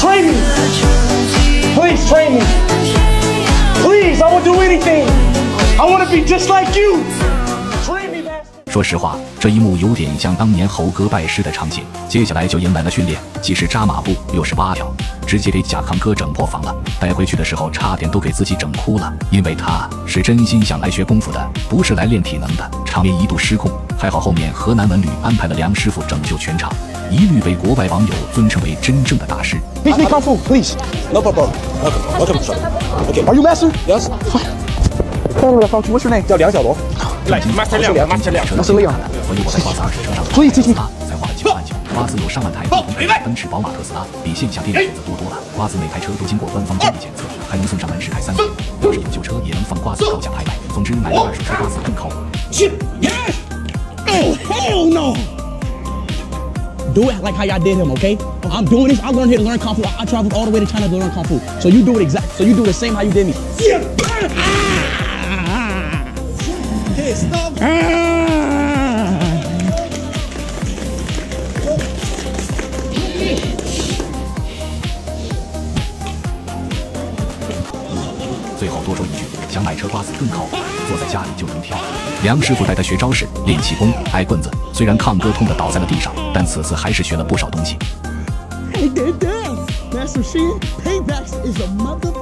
Train me. Please train me. Please, I will do anything. I want to be just like you. Train me, master. 说实话，这一幕有点像当年猴哥拜师的场景。接下来就迎来了训练，既是扎马步，又是8条，直接给甲亢哥整破防了。带回去的时候，差点都给自己整哭了，因为他是真心想来学功夫的，不是来练体能的。场面一度失控，还好后面河南文旅安排了梁师傅拯救全场，一律被国外网友尊称为真正的大师。Teach me kung fu, please. No problem. Welcome, sir. Okay. Are you master? Yes. What's your name? 叫梁小罗。来，Master 亮，Master 亮，我是亮。所以我在瓜子20车上，所以Teach me。才花了9万9。瓜子有上万台不同品牌奔驰、宝马、特斯拉，比线下店选择多多了。瓜子每台车都经过官方专业检测，还能送上门市开3年。要是有旧车也能放瓜子高价拍卖。总之，买2手车瓜子更靠谱。Oh, hell no! Do it like how y'all did him, okay? I'm doing this. I learned here to learn Kung Fu. I traveled all the way to China to learn Kung Fu. So you do it exact. So you do the same how you did me. Hey, stop. 最后多说一句，想买车瓜子更靠谱，坐在家里就能挑。梁师傅带他学招式，练气功，挨棍子。虽然抗哥痛得倒在了地上，但此次还是学了不少东西。Hey, damn. Master Shin, payback is a mother.